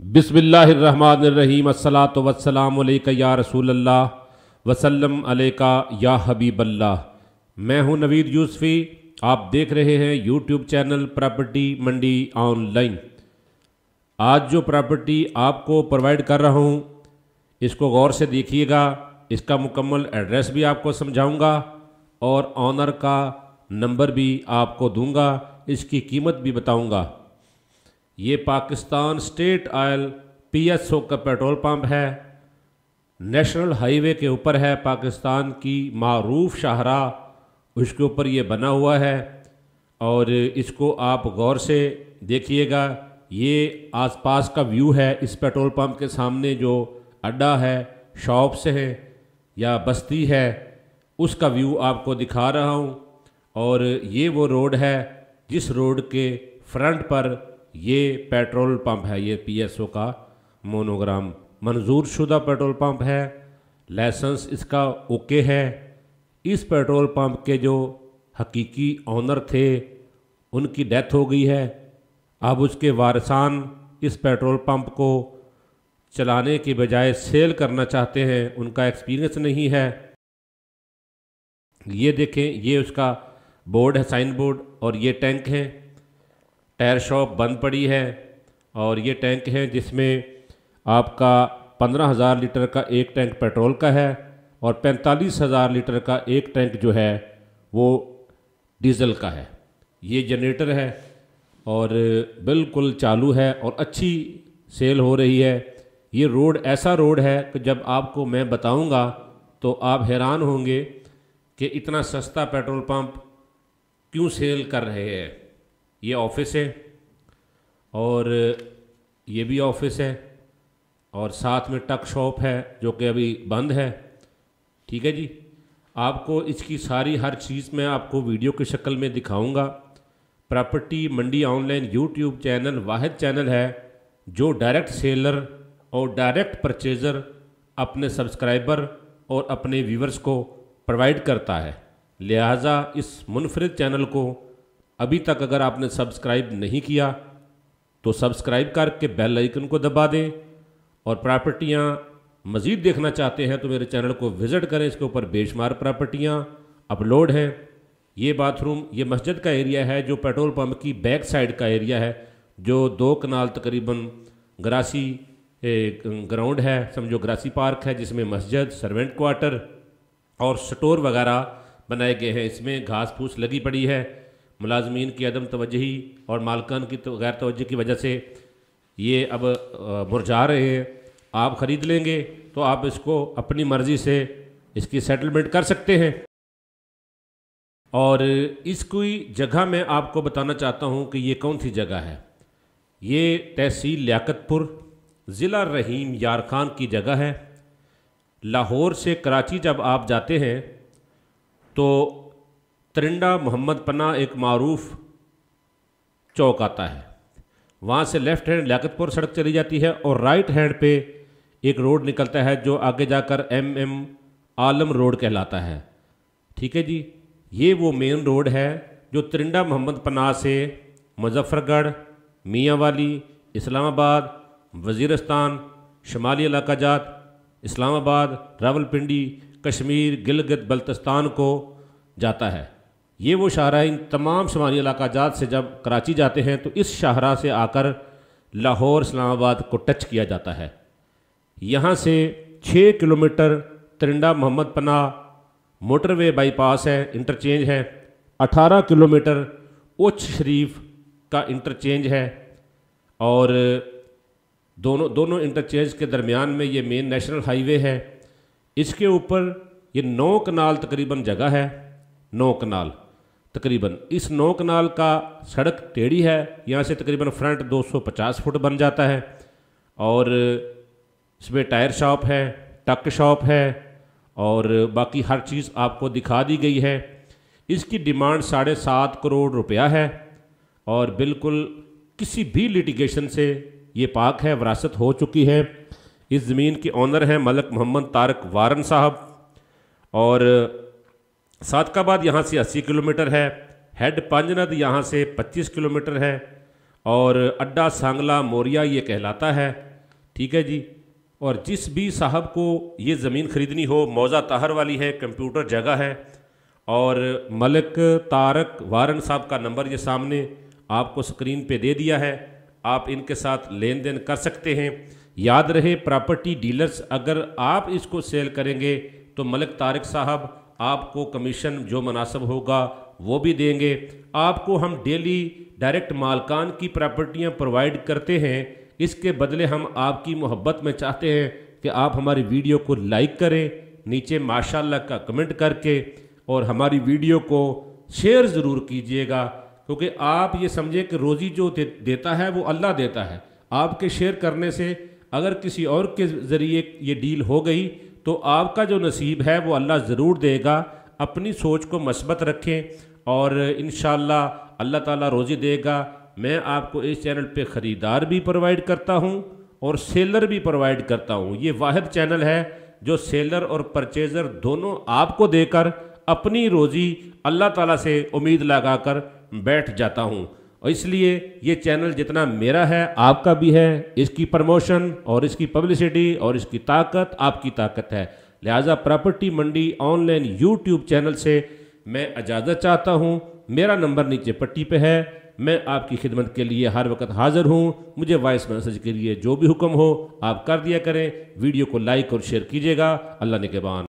بسم اللہ الرحمن الرحیم الصلاۃ والسلام علیکہ یا رسول اللہ وسلم علیکہ یا حبیب اللہ۔ میں ہوں نوید یوسفی، آپ دیکھ رہے ہیں یوٹیوب چینل پراپرٹی منڈی آن لائن۔ آج جو پراپرٹی آپ کو پرووائڈ کر رہا ہوں اس کو غور سے دیکھیے گا، اس کا مکمل ایڈریس بھی آپ کو سمجھاؤں گا اور آنر کا نمبر بھی آپ کو دوں گا، اس کی قیمت بھی بتاؤں گا۔ یہ Pakistan state oil P S O کا پیٹرول پمپ ہے، نیشنل ہائی وے کے اوپر ہے، پاکستان کی معروف شاہراہ اس کے اوپر یہ بنا ہوا ہے اور اس کو آپ غور سے دیکھیے گا۔ یہ آس پاس کا ویو ہے، اس پیٹرول پمپ کے سامنے جو اڈا ہے، شاپس ہیں یا بستی ہے، اس کا ویو آپ کو دکھا رہا ہوں۔ اور یہ وہ روڈ ہے جس روڈ کے فرنٹ پر یہ پیٹرول پمپ ہے، یہ پی ایس او کا مونوگرام منظور شدہ پیٹرول پمپ ہے، لائسنس اس کا اوکے ہے۔ اس پیٹرول پمپ کے جو حقیقی آنر تھے ان کی ڈیتھ ہو گئی ہے، اب اس کے وارثان اس پیٹرول پمپ کو چلانے کے بجائے سیل کرنا چاہتے ہیں، ان کا ایکسپیرینس نہیں ہے۔ یہ دیکھیں، یہ اس کا بورڈ ہے، سائن بورڈ، اور یہ ٹینک ہے۔ ٹائر شاپ بند پڑی ہے اور یہ ٹینک ہے جس میں آپ کا 15,000 لیٹر کا ایک ٹینک پیٹرول کا ہے اور 45,000 لیٹر کا ایک ٹینک جو ہے وہ ڈیزل کا ہے۔ یہ جنریٹر ہے اور بالکل چالو ہے اور اچھی سیل ہو رہی ہے۔ یہ روڈ ایسا روڈ ہے کہ جب آپ کو میں بتاؤں گا تو آپ حیران ہوں گے کہ اتنا سستا پیٹرول پمپ کیوں سیل کر رہے ہیں۔ یہ آفس ہے اور یہ بھی آفس ہے اور ساتھ میں ٹک شاپ ہے جو کہ ابھی بند ہے۔ ٹھیک ہے جی، آپ کو اس کی ساری ہر چیز میں آپ کو ویڈیو کی شکل میں دکھاؤں گا۔ پراپرٹی منڈی آن لائن یوٹیوب چینل واحد چینل ہے جو ڈائریکٹ سیلر اور ڈائریکٹ پرچیزر اپنے سبسکرائبر اور اپنے ویورز کو پرووائڈ کرتا ہے، لہٰذا اس منفرد چینل کو ابھی تک اگر آپ نے سبسکرائب نہیں کیا تو سبسکرائب کر کے بیل آئیکن کو دبا دیں، اور پراپرٹیاں مزید دیکھنا چاہتے ہیں تو میرے چینل کو وزٹ کریں، اس کے اوپر بے شمار پراپرٹیاں اپلوڈ ہیں۔ یہ باتھ روم، یہ مسجد کا ایریا ہے جو پیٹرول پمپ کی بیک سائڈ کا ایریا ہے، جو 2 کنال تقریباً گراسی گراؤنڈ ہے، سمجھو گراسی پارک ہے، جس میں مسجد، سرونٹ کوارٹر اور سٹور وغیرہ بنائے گئے ہیں۔ اس میں گھاس پھوس لگی پڑی ہے، ملازمین کی عدم توجہی اور مالکان کی غیر توجہ کی وجہ سے یہ اب مرجھا رہے ہیں۔ آپ خرید لیں گے تو آپ اس کو اپنی مرضی سے اس کی سیٹلمنٹ کر سکتے ہیں۔ اور اس کی جگہ میں آپ کو بتانا چاہتا ہوں کہ یہ کون سی جگہ ہے۔ یہ تحصیل لیاقت پور، ضلع رحیم یار خان کی جگہ ہے۔ لاہور سے کراچی جب آپ جاتے ہیں تو ترنڈا محمد پناہ ایک معروف چوک آتا ہے، وہاں سے لیفٹ ہینڈ لیاقت پور سڑک چلی جاتی ہے اور رائٹ ہینڈ پہ ایک روڈ نکلتا ہے جو آگے جا کر ایم عالم روڈ کہلاتا ہے۔ ٹھیک ہے جی، یہ وہ مین روڈ ہے جو ترنڈا محمد پناہ سے مظفر گڑھ، میاں والی، اسلام آباد، وزیرستان، شمالی علاقہ جات، اسلام آباد، راولپنڈی، کشمیر، گلگت بلتستان کو جاتا ہے۔ یہ وہ شاہراہ ان تمام شمالی علاقہ جات سے جب کراچی جاتے ہیں تو اس شاہراہ سے آ کر لاہور، اسلام آباد کو ٹچ کیا جاتا ہے۔ یہاں سے 6 کلومیٹر ترنڈا محمد پناہ موٹر وے بائی پاس ہے، انٹرچینج ہے۔ 18 کلومیٹر اوچھ شریف کا انٹرچینج ہے اور دونوں انٹرچینج کے درمیان میں یہ مین نیشنل ہائی وے ہے۔ اس کے اوپر یہ 9 کنال تقریباً جگہ ہے، 9 کنال تقریباً۔ اس 9 کنال کا سڑک ٹیڑھی ہے، یہاں سے تقریباً فرنٹ 250 فٹ بن جاتا ہے اور اس میں ٹائر شاپ ہے، ٹک شاپ ہے اور باقی ہر چیز آپ کو دکھا دی گئی ہے۔ اس کی ڈیمانڈ 7.5 کروڑ روپیہ ہے اور بالکل کسی بھی لیٹیگیشن سے یہ پاک ہے، وراثت ہو چکی ہے۔ اس زمین کے آنر ہیں ملک محمد طارق وارن صاحب، اور صادق آباد یہاں سے 80 کلومیٹر ہے، ہیڈ پنجند یہاں سے 25 کلومیٹر ہے اور اڈا سانگلا موریا یہ کہلاتا ہے، ٹھیک ہے جی۔ اور جس بھی صاحب کو یہ زمین خریدنی ہو، موضع طاہر والی ہے، کمپیوٹر جگہ ہے، اور ملک طارق وارن صاحب کا نمبر یہ سامنے آپ کو سکرین پہ دے دیا ہے، آپ ان کے ساتھ لین دین کر سکتے ہیں۔ یاد رہے پراپرٹی ڈیلرز اگر آپ اس کو سیل کریں گے تو ملک طارق صاحب آپ کو کمیشن جو مناسب ہوگا وہ بھی دیں گے۔ آپ کو ہم ڈیلی ڈائریکٹ مالکان کی پراپرٹیاں پرووائڈ کرتے ہیں، اس کے بدلے ہم آپ کی محبت میں چاہتے ہیں کہ آپ ہماری ویڈیو کو لائک کریں، نیچے ماشاءاللہ کا کمنٹ کر کے، اور ہماری ویڈیو کو شیئر ضرور کیجئے گا، کیونکہ آپ یہ سمجھیں کہ روزی جو دیتا ہے وہ اللہ دیتا ہے۔ آپ کے شیئر کرنے سے اگر کسی اور کے ذریعے یہ ڈیل ہو گئی تو آپ کا جو نصیب ہے وہ اللہ ضرور دے گا۔ اپنی سوچ کو مثبت رکھیں اور انشاءاللہ اللہ تعالیٰ روزی دے گا۔ میں آپ کو اس چینل پہ خریدار بھی پرووائڈ کرتا ہوں اور سیلر بھی پرووائڈ کرتا ہوں۔ یہ واحد چینل ہے جو سیلر اور پرچیزر دونوں آپ کو دے کر اپنی روزی اللہ تعالیٰ سے امید لگا کر بیٹھ جاتا ہوں، اور اس لیے یہ چینل جتنا میرا ہے آپ کا بھی ہے، اس کی پروموشن اور اس کی پبلسٹی اور اس کی طاقت آپ کی طاقت ہے۔ لہٰذا پراپرٹی منڈی آن لائن یوٹیوب چینل سے میں اجازت چاہتا ہوں۔ میرا نمبر نیچے پٹی پہ ہے، میں آپ کی خدمت کے لیے ہر وقت حاضر ہوں۔ مجھے وائس میسج کے لیے جو بھی حکم ہو آپ کر دیا کریں۔ ویڈیو کو لائک اور شیئر کیجیے گا۔ اللہ نگہبان۔